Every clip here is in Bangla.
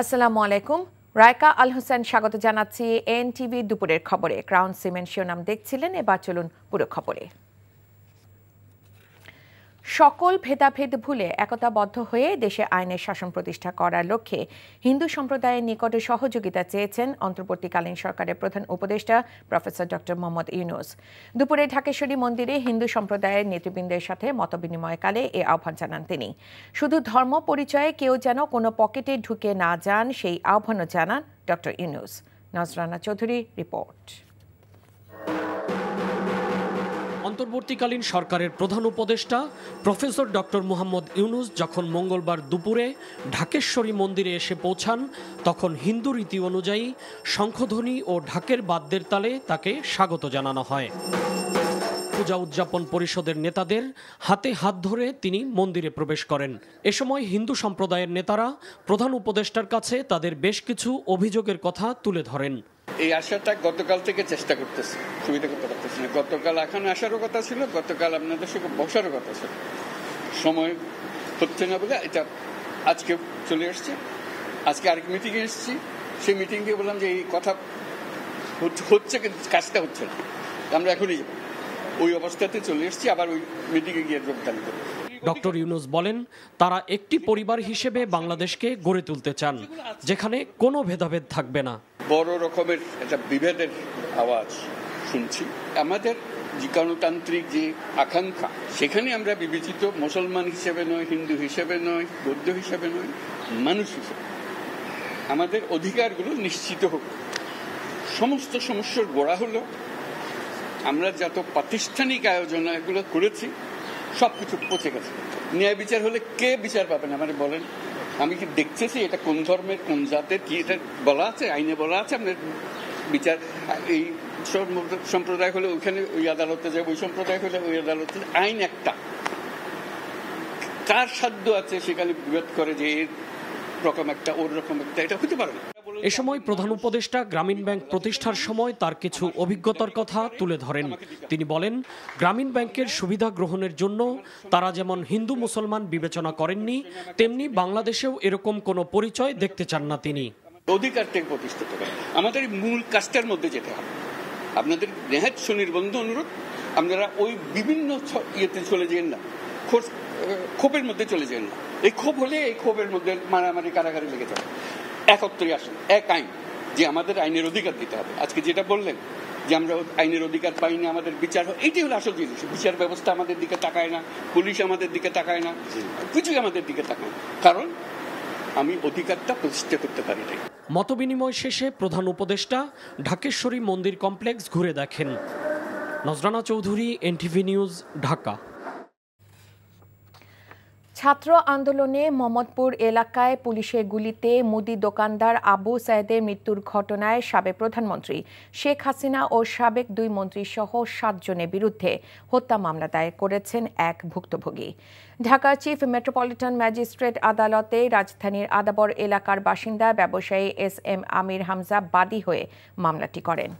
আসসালামু আলাইকুম। রায়কা আল হোসেন স্বাগত জানাচ্ছি এনটিভি দুপুরের খবরে। ক্রাউন সিমেন্ট শিরোনাম দেখছিলেন, এবার চলুন পুরো খবরে। সকল ভেদাভেদ ভুলে একতাবদ্ধ হয়ে দেশে আইনের শাসন প্রতিষ্ঠা করার লক্ষ্যে হিন্দু সম্প্রদায়ের নিকটে সহযোগিতা চেয়েছেন অন্তর্বর্তীকালীন সরকারের প্রধান উপদেষ্টা প্রফেসর ডক্টর মোহাম্মদ ইউনূস। দুপুরে ঢাকেশ্বরী মন্দিরে হিন্দু সম্প্রদায়ের নেতৃবৃন্দের সাথে মতবিনিময়কালে এ আহ্বান জানান তিনি। শুধু ধর্ম পরিচয়ে কেউ যেন কোনো পকেটে ঢুকে না যান, সেই আহ্বানও জানান ডক্টর ইউনূস। নজরানা চৌধুরী রিপোর্ট। অন্তর্বর্তীকালীন সরকারের প্রধান উপদেষ্টা প্রফেসর ডক্টর মোহাম্মদ ইউনূস যখন মঙ্গলবার দুপুরে ঢাকেশ্বরী মন্দিরে এসে পৌঁছান, তখন হিন্দু রীতি অনুযায়ী শঙ্খধ্বনি ও ঢাকের বাদ্যের তালে তাকে স্বাগত জানানো হয়। পূজা উদযাপন পরিষদের নেতাদের হাতে হাত ধরে তিনি মন্দিরে প্রবেশ করেন। এ সময় হিন্দু সম্প্রদায়ের নেতারা প্রধান উপদেষ্টার কাছে তাদের বেশ কিছু অভিযোগের কথা তুলে ধরেন। এই আশাটা গতকাল থেকে চেষ্টা করতেছি, সুবিধা করতে পারতেছি না। গতকাল এখানে আসারও কথা ছিল, গতকাল আপনাদের সঙ্গে বসারও কথা ছিল, সময় হচ্ছে না বলে এটা আজকে চলে আসছে। আজকে আরেক মিটিংয়ে এসেছি, সেই মিটিং দিয়ে বললাম যে এই কথা হচ্ছে কিন্তু কাজটা হচ্ছে না, আমরা এখনই যাবো। ওই অবস্থাতে চলে এসেছি, আবার ওই মিটিংয়ে গিয়ে যোগদান করবো। ডক্টর ইউনূস বলেন, তারা একটি পরিবার হিসেবে বাংলাদেশকে গড়ে তুলতে চান, যেখানে কোনো ভেদাভেদ থাকবে না। বড় রকমের একটা বিভেদের আওয়াজ শুনছি। আমাদের যে গণতান্ত্রিক যে আকাঙ্ক্ষা, সেখানে আমরা বিবেচিত মুসলমান হিসেবে নয়, হিন্দু হিসেবে নয়, বৌদ্ধ হিসেবে নয়, মানুষ হিসেবে আমাদের অধিকারগুলো নিশ্চিত হোক। সমস্ত সমস্যার গোড়া হলো আমরা যত প্রাতিষ্ঠানিক আয়োজন এগুলো করেছি সবকিছু পচে গেছে। ন্যায় বিচার হলে কে বিচার পাবেন আমাকে বলেন? আমি কি দেখতেছি এটা কোন ধর্মের কোন জাতের কি, এটা বলা আছে, আইনে বলা আছে আপনার বিচার। এই সম্প্রদায় হলে ওইখানে ওই আদালতে যায়, ওই সম্প্রদায় হলে ওই আদালতে, আইন একটা। কার সাধ্য আছে সেখানে বিরোধ করে যে এর রকম একটা ওর রকম একটা, এটা হতে পারে না। এ সময় প্রধান উপদেষ্টা গ্রামীণ ব্যাংক প্রতিষ্ঠার সময় তার কিছু অভিজ্ঞতার কথা তুলে ধরেন। তিনি বলেন, গ্রামীণ ব্যাংকের সুবিধা গ্রহণের জন্য তারা যেমন হিন্দু মুসলমান বিবেচনা করেননি, তেমনি বাংলাদেশেও এরকম কোনো পরিচয় দেখতে চান না তিনি। অধিকার থেকে প্রতিষ্ঠিত করে আমাদের মূল কাজটার মধ্যে যেতে হবে। আপনাদের নেহাত সুনির্বন্ধ অনুরোধ, আপনারা ওই বিভিন্ন ইয়েতে চলে যেন না, ক্ষোভের মধ্যে চলে যেন না। এই ক্ষোভ হলে এই ক্ষোভের মধ্যে মারামারি কারাগারি লেগে যাবে। একত্রে আসুন, এক আইন, যে আমাদের আইনের অধিকার দিতে হবে। আজকে যেটা বললেন যে আমরা আইনের অধিকার পাইনি, আমাদের বিচার, এইটাই হলো আসল জিনিস। বিচার ব্যবস্থা আমাদের দিকে তাকায় না, পুলিশ আমাদের দিকে তাকায় না, কিছুই আমাদের দিকে তাকায় না, কারণ আমি অধিকারটা প্রতিষ্ঠা করতে পারি নাই। মতবিনিময় শেষে প্রধান উপদেষ্টা ঢাকেশ্বরী মন্দির কমপ্লেক্স ঘুরে দেখেন। নজরানা চৌধুরী, এনটিভি নিউজ, ঢাকা। ছাত্র আন্দোলনে মোহাম্মদপুর এলাকায় পুলিশের গুলিতে মুদি দোকানদার আবু সায়েদের মৃত্যুর ঘটনায় সাবেক প্রধানমন্ত্রী শেখ হাসিনা ও সাবেক 2 মন্ত্রী সহ 7 জনের বিরুদ্ধে হত্যা মামলা দায়ের করেছেন এক ভুক্তভোগী। ঢাকা চিফ মেট্রোপলিটন ম্যাজিস্ট্রেট আদালতে রাজধানীর আদাবর এলাকার বাসিন্দা ব্যবসায়ী SM আমির হামজা বাদী হয়ে মামলাটি করেন।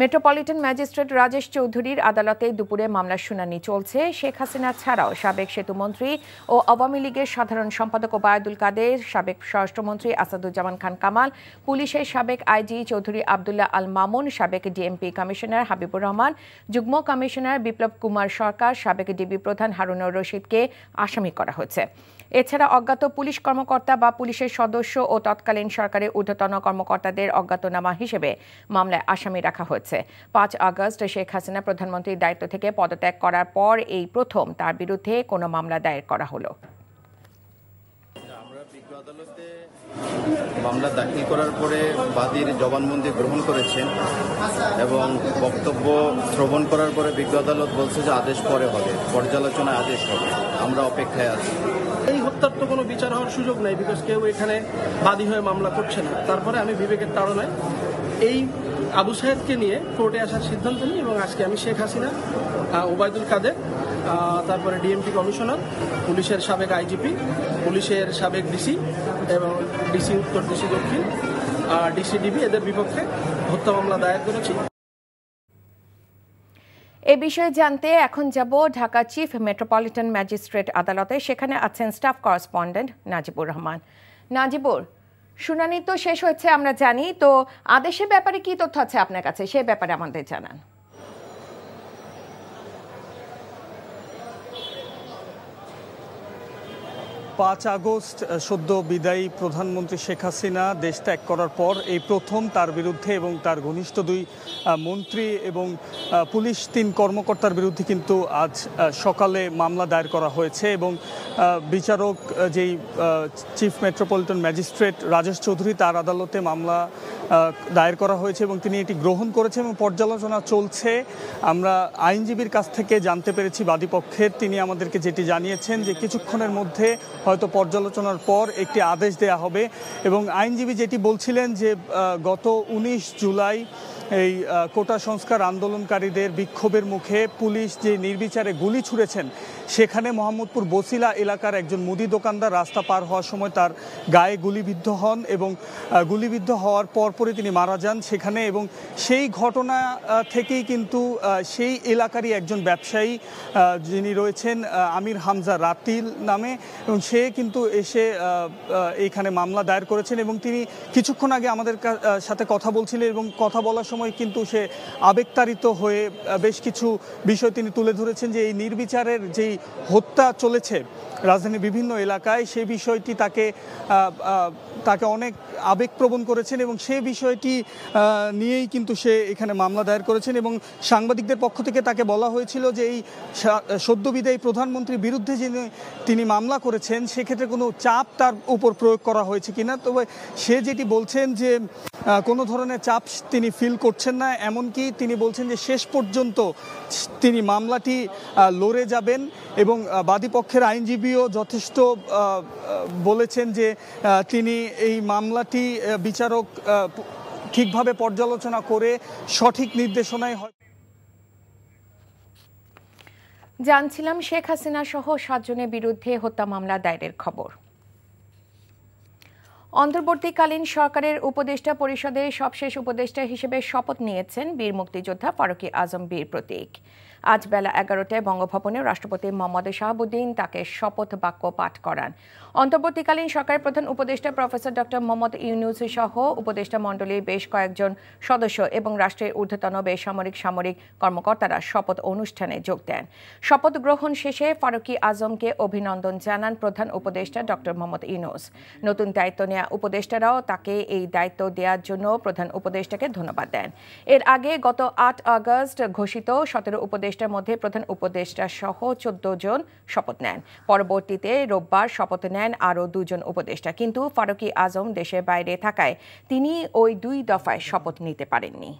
মেট্রোপলিটন ম্যাজিস্ট্রেট রাজেশ চৌধুরীর আদালতে দুপুরে মামলার শুনানি চলছে। শেখ হাসিনা ছাড়াও সাবেক সেতুমন্ত্রী ও আওয়ামী লীগের সাধারণ সম্পাদক ওবায়দুল কাদের, সাবেক স্বরাষ্ট্রমন্ত্রী আসাদুজ্জামান খান কামাল, পুলিশের সাবেক আইজি চৌধুরী আবদুল্লাহ আল মামুন, সাবেক ডিএমপি কমিশনার হাবিবুর রহমান, যুগ্ম কমিশনার বিপ্লব কুমার সরকার, সাবেক ডিবি প্রধান হারুনুর রশিদকে আসামি করা হয়েছে। এছাড়া অজ্ঞাত পুলিশ কর্মকর্তা বা পুলিশের সদস্য ও তৎকালীন সরকারের ঊর্ধ্বতন কর্মকর্তাদের অজ্ঞাতনামা হিসেবে মামলায় আসামি রাখা হয়েছে। 5 আগস্ট শেখ হাসিনা প্রধানমন্ত্রীর দায়িত্ব থেকে পদত্যাগ করার পর এই প্রথম তার বিরুদ্ধে কোনো মামলা দায়ের করা হলো। মামলা দাখিল করার পরে বাদীর জবানবন্দি গ্রহণ করেছেন এবং বক্তব্য শ্রবণ করার পরে বিজ্ঞ আদালত বলছে যে আদেশ পরে হবে, পর্যালোচনায় আদেশ হবে। আমরা অপেক্ষায় আছি। এই হত্যার তো কোনো বিচার হওয়ার সুযোগ নাই, বিকজ কেউ এখানে বাদী হয়ে মামলা করছে না। তারপরে আমি বিবেকের তাড়নায় এই আবু সাহেদকে নিয়ে কোর্টে আসার সিদ্ধান্ত নিই এবং আজকে আমি শেখ হাসিনা, ওবায়দুল কাদের, তারপরে ডিএমপি কমিশনার, পুলিশের সাবেক আইজিপি, পুলিশের সাবেক ডিসি এবং ডিসি উত্তর, ডিসি দক্ষিণ, ডিসিডিবি, এদের বিপক্ষে হত্যা মামলা দায়ের করেছি। এ বিষয়ে জানতে এখন যাব ঢাকা চিফ মেট্রোপলিটন ম্যাজিস্ট্রেট আদালতে। সেখানে আছেন স্টাফ করেসপন্ডেন্ট নাজিবুর রহমান। নাজিবুর, শুনানি তো শেষ হয়েছে আমরা জানি, তো আদেশের ব্যাপারে কি তথ্য আছে আপনার কাছে, সে ব্যাপারে আমাদের জানান। 5 আগস্ট সদ্য বিদায়ী প্রধানমন্ত্রী শেখ হাসিনা দেশ ত্যাগ করার পর এই প্রথম তার বিরুদ্ধে এবং তার ঘনিষ্ঠ 2 মন্ত্রী এবং পুলিশ 3 কর্মকর্তার বিরুদ্ধে কিন্তু আজ সকালে মামলা দায়ের করা হয়েছে এবং বিচারক যেই chief metropolitan magistrate Rajesh Chowdhury তার আদালতে মামলা দায়ের করা হয়েছে এবং তিনি এটি গ্রহণ করেছেন এবং পর্যালোচনা চলছে। আমরা আইনজীবীর কাছ থেকে জানতে পেরেছি বাদীপক্ষের, তিনি আমাদেরকে যেটি জানিয়েছেন যে কিছুক্ষণের মধ্যে হয়তো পর্যালোচনার পর একটি আদেশ দেয়া হবে এবং আইনজীবী যেটি বলছিলেন যে গত 19 জুলাই এই কোটা সংস্কার আন্দোলনকারীদের বিক্ষোভের মুখে পুলিশ যে নির্বিচারে গুলি ছুড়েছেন সেখানে মোহাম্মদপুর বসিলা এলাকার একজন মুদি দোকানদার রাস্তা পার হওয়ার সময় তার গায়ে গুলিবিদ্ধ হন এবং গুলিবিদ্ধ হওয়ার পরপরই তিনি মারা যান সেখানে এবং সেই ঘটনা থেকেই কিন্তু সেই এলাকারই একজন ব্যবসায়ী যিনি রয়েছেন আমির হামজা রাতিল নামে এবং সে কিন্তু এসে এইখানে মামলা দায়ের করেছেন এবং তিনি কিছুক্ষণ আগে আমাদের সাথে কথা বলছিলেন এবং কথা বলার সময় কিন্তু সে আবেগতাড়িত হয়ে বেশ কিছু বিষয় তিনি তুলে ধরেছেন যে এই নির্বিচারের যেই হত্যা চলেছে রাজধানীর বিভিন্ন এলাকায় সেই বিষয়টি তাকে অনেক আবেগপ্রবণ করেছেন এবং সেই বিষয়টি নিয়েই কিন্তু সে এখানে মামলা দায়ের করেছেন এবং সাংবাদিকদের পক্ষ থেকে তাকে বলা হয়েছিল যে এই সদ্যবিদায়ী প্রধানমন্ত্রীর বিরুদ্ধে তিনি মামলা করেছেন সেক্ষেত্রে কোনো চাপ তার উপর প্রয়োগ করা হয়েছে কিনা। তবে সে যেটি বলছেন যে কোনো ধরনের চাপ তিনি ফিল করছেন না, এমনকি তিনি বলছেন যে শেষ পর্যন্ত তিনি মামলাটি লড়ে যাবেন এবং বাদীপক্ষের আইনজীবীও যথেষ্ট বলেছেন যে তিনি এই মামলাটি বিচারক ঠিকভাবে পর্যালোচনা করে সঠিক নির্দেশনায় জানছিলাম শেখ হাসিনা সহ 7 জনের বিরুদ্ধে হত্যা মামলা দায়েরের খবর। অন্তর্বর্তীকালীন সরকারের উপদেষ্টা পরিষদের সবশেষ উপদেষ্টা হিসেবে শপথ নিয়েছেন বীর মুক্তিযোদ্ধা ফারুকী আজম বীর প্রতীক। আজ বেলা 11টায় বঙ্গভবনে রাষ্ট্রপতি মোহাম্মদ শাহাবুদ্দিন তাকে শপথ বাক্য পাঠ করান। অন্তর্বর্তীকালীন সরকারের প্রধান উপদেষ্টা প্রফেসর ডক্টর মোহাম্মদ ইউনূস সহ উপদেষ্টা মণ্ডলীর বেশ কয়েকজন সদস্য এবং রাষ্ট্রের ঊর্ধ্বতন সামরিক কর্মকর্তারা শপথ অনুষ্ঠানে যোগ দেন। শপথ গ্রহণ শেষে ফারুকী আজমকে অভিনন্দন জানান প্রধান উপদেষ্টা ডক্টর মোহাম্মদ ইউনূস। নতুন দায়িত্ব নেওয়া উপদেষ্টারাও তাকে এই দায়িত্ব দেওয়ার জন্য প্রধান উপদেষ্টাকে ধন্যবাদ দেন। এর আগে গত 8 আগস্ট ঘোষিত 17 উপদেষ্টার মধ্যে প্রধান উপদেষ্টা সহ 14 জন শপথ নেন। পরবর্তীতে রোববার শপথ নেন আরও 2 জন উপদেষ্টা, কিন্তু ফারুকী আজম দেশের বাইরে থাকায় তিনি ওই 2 দফায় শপথ নিতে পারেননি।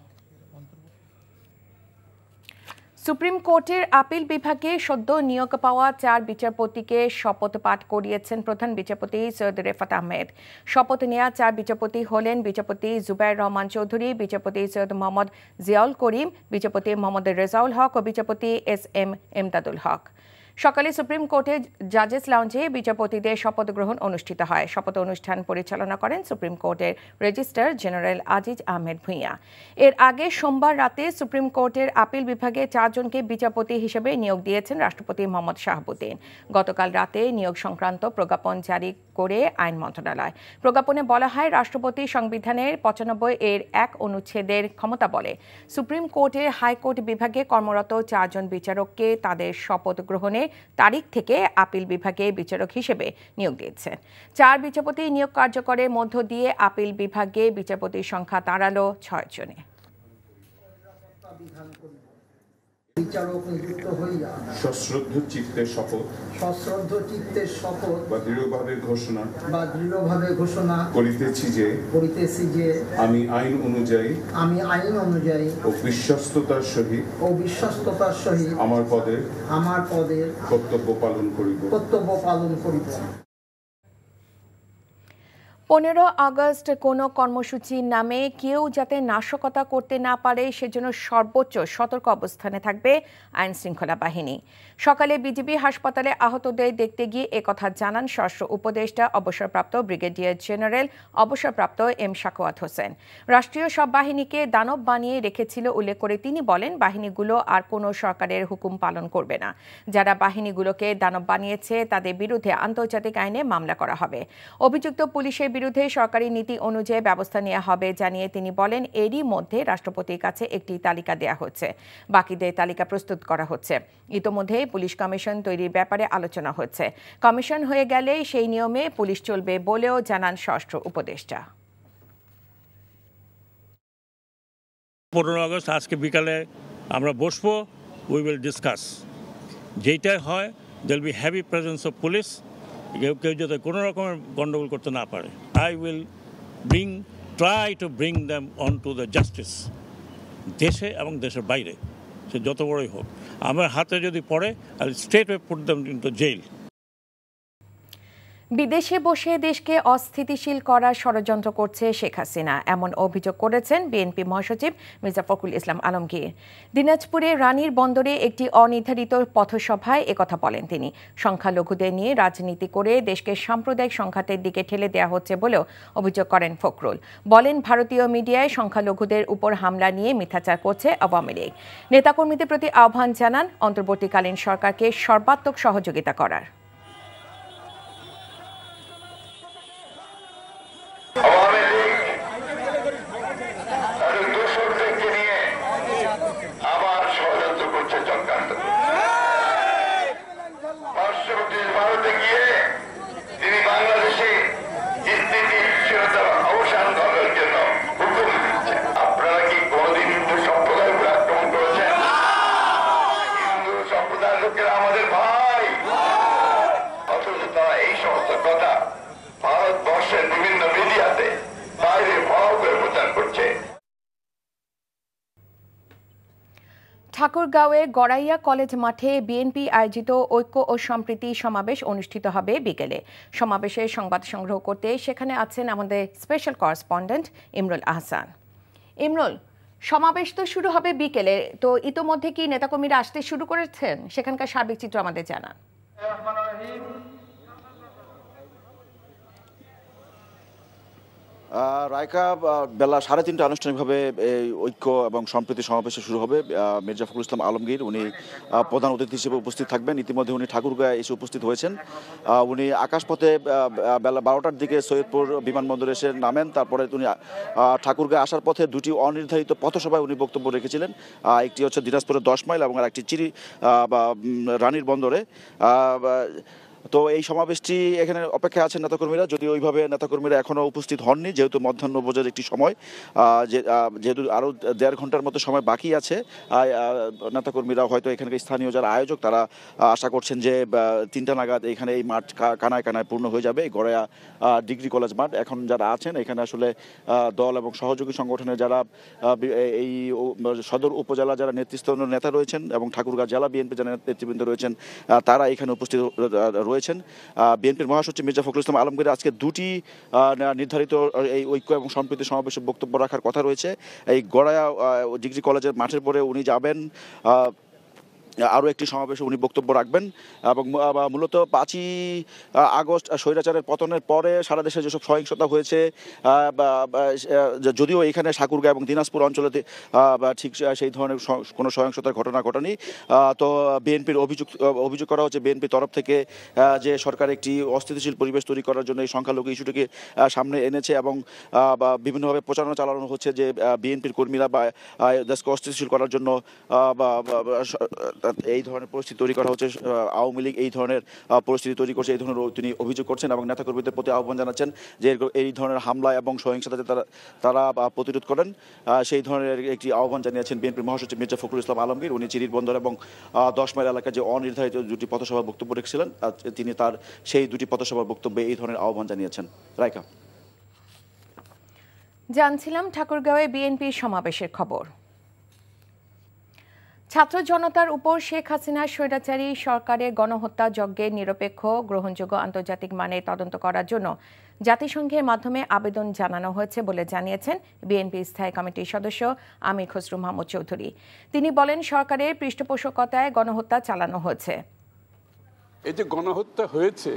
সুপ্রিম কোর্টের আপিল বিভাগে সদ্য নিয়োগ পাওয়া 4 বিচারপতিকে শপথ পাঠ করিয়েছেন প্রধান বিচারপতি সৈয়দ রেফাত আহমেদ। শপথ নেওয়া 4 বিচারপতি হলেন বিচারপতি জুবায়ের রহমান চৌধুরী, বিচারপতি সৈয়দ মোহাম্মদ জিয়াউল করিম, বিচারপতি মোহাম্মদ রেজাউল হক ও বিচারপতি SM এমদাদুল হক। সকালে সুপ্রিম কোর্টের জাজেস লাউঞ্জে বিচারপতিদের শপথ গ্রহণ অনুষ্ঠিত হয়। শপথ অনুষ্ঠান পরিচালনা করেন সুপ্রিম কোর্টের রেজিস্ট্রার জেনারেল আজিজ আহমেদ ভূঁইয়া। এর আগে সোমবার রাতে সুপ্রিম কোর্টের আপিল বিভাগে 4 জনকে বিচারপতি হিসেবে নিয়োগ দিয়েছেন রাষ্ট্রপতি মোহাম্মদ শাহাবুদ্দিন। গতকাল রাতে নিয়োগ সংক্রান্ত প্রজ্ঞাপন জারি করে আইন মন্ত্রণালয়। প্রজ্ঞাপনে বলা হয়, রাষ্ট্রপতি সংবিধানের 95 এর 1 অনুচ্ছেদের ক্ষমতা বলে সুপ্রিম কোর্টের হাইকোর্ট বিভাগে কর্মরত 4 জন বিচারককে তাদের শপথ গ্রহণের তারিখ থেকে আপিল বিভাগে বিচারক হিসেবে নিয়োগ দিয়েছেন। 4 বিচারপতি নিয়োগ কার্যকরের মধ্য দিয়ে আপিল বিভাগে বিচারপতির সংখ্যা দাঁড়ালো 6 জনে। বিচারক নিযুক্ত হইয়া সশ্রদ্ধ চিত্তের শপথ বা দৃঢ়ভাবে ঘোষণা করিতেছি যে আমি আইন অনুযায়ী ও বিশ্বস্ততার সহিত আমার পদের কর্তব্য পালন করিব। 15 আগস্ট কোনো কর্মসূচির নামে কেউ যাতে নাশকতা করতে না পারে সেজন্য সর্বোচ্চ সতর্ক অবস্থানে থাকবে আইন শৃঙ্খলা বাহিনী। সকালে বিজিবি হাসপাতালে আহতদের দেখতে গিয়ে একথা জানান স্বরাষ্ট্র উপদেষ্টা অবসরপ্রাপ্ত ব্রিগেডিয়ার জেনারেল অবসরপ্রাপ্ত M শাকওয়াত হোসেন। রাষ্ট্রীয় সব বাহিনীকে দানব বানিয়ে রেখেছিল উল্লেখ করে তিনি বলেন, বাহিনীগুলো আর কোনো সরকারের হুকুম পালন করবে না। যারা বাহিনীগুলোকে দানব বানিয়েছে তাদের বিরুদ্ধে আন্তর্জাতিক আইনে মামলা করা হবে। অভিযুক্ত পুলিশের বিরুদ্ধে সরকারি নীতি অনুযায়ী ব্যবস্থা নেওয়া হবে জানিয়ে তিনি বলেন, এরই মধ্যে রাষ্ট্রপতির কাছে একটি তালিকা দেওয়া হচ্ছে, বাকিদের তালিকা প্রস্তুত করা হচ্ছে। ইতোমধ্যে পুলিশ কমিশন তৈরির ব্যাপারে আলোচনা হচ্ছে। কমিশন হয়ে গেলে সেই নিয়মে পুলিশ চলবে বলেও জানান স্বরাষ্ট্র উপদেষ্টা। 15 আগস্ট আজকে বিকালে আমরা বসবো, উই উইল ডিসকাস। যেইটাই হয় there be heavy presence of police, কেউ যাতে কোনো রকমের গণ্ডগোল করতে না পারে। I will try to bring them on to the justice, দেশে এবং দেশের বাইরে, সে যত বড়ই হোক। আমার হাতে যদি পড়ে I will straightaway put them into jail. বিদেশে বসে দেশকে অস্থিতিশীল করার ষড়যন্ত্র করছে শেখ হাসিনা, এমন অভিযোগ করেছেন বিএনপি মহাসচিব মির্জা ফখরুল ইসলাম আলমগীর। দিনাজপুরে রানীর বন্দরে একটি অনির্ধারিত পথসভায় একথা বলেন তিনি। সংখ্যালঘুদের নিয়ে রাজনীতি করে দেশকে সাম্প্রদায়িক সংঘাতের দিকে ঠেলে দেওয়া হচ্ছে বলেও অভিযোগ করেন ফখরুল। বলেন, ভারতীয় মিডিয়ায় সংখ্যালঘুদের উপর হামলা নিয়ে মিথ্যাচার করছে আওয়ামী লীগ। নেতাকর্মীদের প্রতি আহ্বান জানান অন্তর্বর্তীকালীন সরকারকে সর্বাত্মক সহযোগিতা করার। আমাদের ভাই, অথচ তারা এই সমস্ত কথা ভারতবর্ষের বিভিন্ন মিডিয়াতে বাইরে ভয় করে প্রচার করছে। ঠাকুরগাঁওয়ে গড়াইয়া কলেজ মাঠে বিএনপি আয়োজিত ঐক্য ও সম্প্রীতি সমাবেশ অনুষ্ঠিত হবে বিকেলে। সমাবেশে সংবাদ সংগ্রহ করতে সেখানে আছেন আমাদের স্পেশাল করেসপন্ডেন্ট ইমরুল আহসান। ইমরুল, সমাবেশ তো শুরু হবে বিকেলে, তো ইতোমধ্যে কি নেতাকর্মীরা আসতে শুরু করেছেন? সেখানকার সার্বিক চিত্র আমাদের জানান। রায়কা, বেলা 3:30 আনুষ্ঠানিকভাবে এই ঐক্য এবং সম্প্রীতি সমাবেশে শুরু হবে। মির্জা ফখরুল ইসলাম আলমগীর উনি প্রধান অতিথি হিসেবে উপস্থিত থাকবেন। ইতিমধ্যে উনি ঠাকুরগাঁয়ে এসে উপস্থিত হয়েছেন। উনি আকাশপথে বেলা 12টার দিকে সৈয়দপুর বিমানবন্দরে এসে নামেন। তারপরে উনি ঠাকুরগাঁয়ে আসার পথে দুটি অনির্ধারিত পথসভায় উনি বক্তব্য রেখেছিলেন। একটি হচ্ছে দিনাজপুরের 10 মাইল এবং একটি রানীর বন্দরে। তো এই সমাবেশটি এখানে অপেক্ষায় আছেন নেতাকর্মীরা, যদি ওইভাবে নেতাকর্মীরা এখনও উপস্থিত হননি, যেহেতু মধ্যাহ্নভোজের একটি সময়, যেহেতু আরও 1.5 ঘন্টার মতো সময় বাকি আছে। নেতাকর্মীরা হয়তো এখানকার স্থানীয় যারা আয়োজক তারা আশা করছেন যে 3টা নাগাদ এখানে এই মাঠ কানায় কানায় পূর্ণ হয়ে যাবে, এই গড়াইয়া ডিগ্রি কলেজ মাঠ। এখন যারা আছেন এখানে আসলে দল এবং সহযোগী সংগঠনের যারা এই সদর উপজেলা যারা নেতৃস্থানীয় নেতা রয়েছেন এবং ঠাকুরগাঁও জেলা বিএনপি যারা নেতৃবৃন্দ রয়েছেন তারা এখানে উপস্থিত রয়েছেন। বিএনপির মহাসচিব মির্জা ফখরুল ইসলাম আলমগীর আজকে দুটি নির্ধারিত এই ঐক্য এবং সম্প্রীতি সমাবেশে বক্তব্য রাখার কথা রয়েছে। এই গড়াইয়া ডিগ্রি কলেজের মাঠের পরে উনি যাবেন আরও একটি সমাবেশে উনি বক্তব্য রাখবেন। এবং মূলত 5ই আগস্ট স্বৈরাচারের পতনের পরে সারা দেশে যেসব সহিংসতা হয়েছে, যদিও এখানে ঠাকুরগাঁও এবং দিনাজপুর অঞ্চলে ঠিক সেই ধরনের কোনো সহিংসতার ঘটনা ঘটেনি, তো বিএনপির অভিযোগ করা হচ্ছে বিএনপির তরফ থেকে যে সরকার একটি অস্থিতিশীল পরিবেশ তৈরি করার জন্য এই সংখ্যালঘু ইস্যুটিকে সামনে এনেছে এবং বিভিন্নভাবে প্রচারণা চালানো হচ্ছে যে বিএনপির কর্মীরা বা দেশকে অস্থিতিশীল করার জন্য এই ধরনের পরিস্থিতি তৈরি করা হচ্ছে, আওয়ামী লীগ এই ধরনের পরিস্থিতি তৈরি করছে, এই ধরনের তিনি অভিযোগ করছেন এবং নেতাকর্মীদের প্রতি আহ্বান জানাচ্ছেন যে এই ধরনের হামলা এবং সহিংসতা তারা প্রতিরোধ করেন। সেই ধরনের একটি আহ্বান জানিয়েছেন বিএনপির মহাসচিব মির্জা ফখরুল ইসলাম আলমগীর। উনি চিরির বন্দর এবং 10 মাইল এলাকায় যে অনির্ধারিত দুটি পথসভার বক্তব্য রেখেছিলেন, তিনি তার সেই দুটি পথসভার বক্তব্যে এই ধরনের আহ্বান জানিয়েছেন। রায়কা, জানছিলাম ঠাকুরগাঁওয়ে বিএনপির সমাবেশের খবর। ছাত্র জনতার উপর শেখ হাসিনার স্বৈরাচারী সরকারের গণহত্যা যজ্ঞের নিরপেক্ষ গ্রহণযোগ্য আন্তর্জাতিক মানে তদন্ত করার জন্য জাতিসংঘের মাধ্যমে আবেদন জানানো হয়েছে বলে জানিয়েছেন বিএনপি স্থায়ী কমিটির সদস্য আমির খসরু মাহমুদ চৌধুরী। তিনি বলেন, সরকারের পৃষ্ঠপোষকতায় গণহত্যা চালানো হয়েছে। এই যে গণহত্যা হয়েছে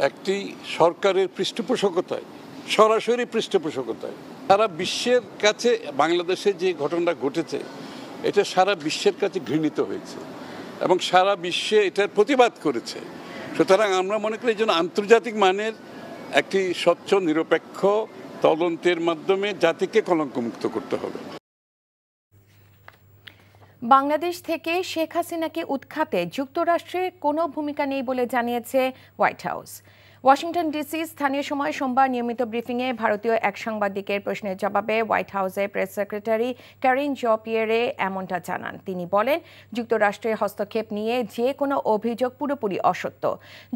একটি সরকারের পৃষ্ঠপোষকতায়, সরাসরি পৃষ্ঠপোষকতায়। সারা বিশ্বের কাছে বাংলাদেশে যে ঘটনাটা ঘটেছে এটা সারা বিশ্বের কাছে ঘৃণিত হয়েছে এবং সারা বিশ্বে এটার প্রতিবাদ করেছে। সুতরাং আমরা মনে করি এই জন্য আন্তর্জাতিক মানের একটি স্বচ্ছ নিরপেক্ষ তদন্তের মাধ্যমে জাতিকে কলঙ্কমুক্ত করতে হবে। বাংলাদেশ থেকে শেখ হাসিনাকে উৎখাতে যুক্তরাষ্ট্রের কোনো ভূমিকা নেই বলে জানিয়েছে হোয়াইট হাউস। ওয়াশিংটন ডিসি স্থানীয় সময় সোমবার নিয়মিত ব্রিফিংয়ে ভারতীয় এক সাংবাদিকের প্রশ্নের জবাবে হোয়াইট হাউসের প্রেস সেক্রেটারি ক্যারিন জপিয়েরে এমনটা জানান। তিনি বলেন, যুক্তরাষ্ট্রের হস্তক্ষেপ নিয়ে যে কোনো অভিযোগ পুরোপুরি অসত্য।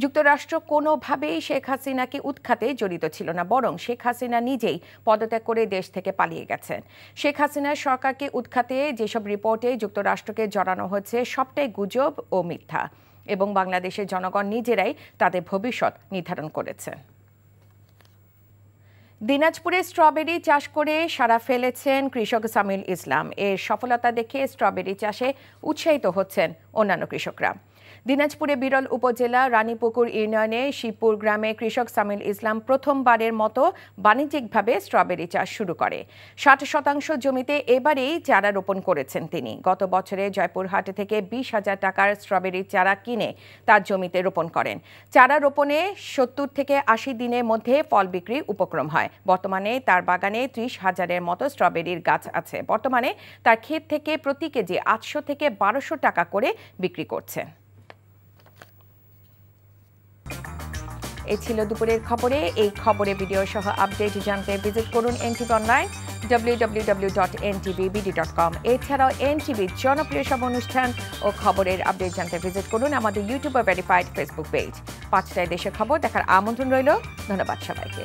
যুক্তরাষ্ট্র কোনোভাবেই শেখ হাসিনাকে উৎখাতে জড়িত ছিল না, বরং শেখ হাসিনা নিজেই পদত্যাগ করে দেশ থেকে পালিয়ে গেছেন। শেখ হাসিনার সরকারকে উৎখাতে যেসব রিপোর্টে যুক্তরাষ্ট্রকে জড়ানো হয়েছে সবটাই গুজব ও মিথ্যা, এবং বাংলাদেশের জনগণ নিজেরাই তাদের ভবিষ্যৎ নির্ধারণ করেছে। দিনাজপুরে স্ট্রবেরি চাষ করে সাড়া ফেলেছেন কৃষক সামিউল ইসলাম। এর সফলতা দেখে স্ট্রবেরি চাষে উৎসাহিত হচ্ছেন অন্যান্য কৃষকরা। দিনাজপুরে বিরল উপজেলা রানীপুকুর ইউনিয়নে শিবপুর গ্রামে কৃষক সামিউল ইসলাম প্রথমবারের মতো বাণিজ্যিকভাবে স্ট্রবেরি চাষ শুরু করে। 60% জমিতে এবারেই চারা রোপণ করেছেন তিনি। গত বছরে জয়পুরহাট থেকে 20,000 টাকার স্ট্রবেরির চারা কিনে তার জমিতে রোপণ করেন। চারা রোপণে 70 থেকে 80 দিনের মধ্যে ফল বিক্রির উপক্রম হয়। বর্তমানে তার বাগানে 30,000-এর মতো স্ট্রবেরির গাছ আছে। বর্তমানে তার ক্ষেত থেকে প্রতি কেজি 800 থেকে 1200 টাকা করে বিক্রি করছে। এই ছিল দুপুরের খবরে। এই খবরে ভিডিও সহ আপডেট জানতে ভিজিট করুন এনটিভি অনলাইন www.ntvbd.com। এছাড়াও এনটিভির জনপ্রিয় সব অনুষ্ঠান ও খবরের আপডেট জানতে ভিজিট করুন আমাদের ইউটিউব ভেরিফাইড ফেসবুক পেজ। 5টায় দেশের খবর দেখার আমন্ত্রণ রইল। ধন্যবাদ সবাইকে।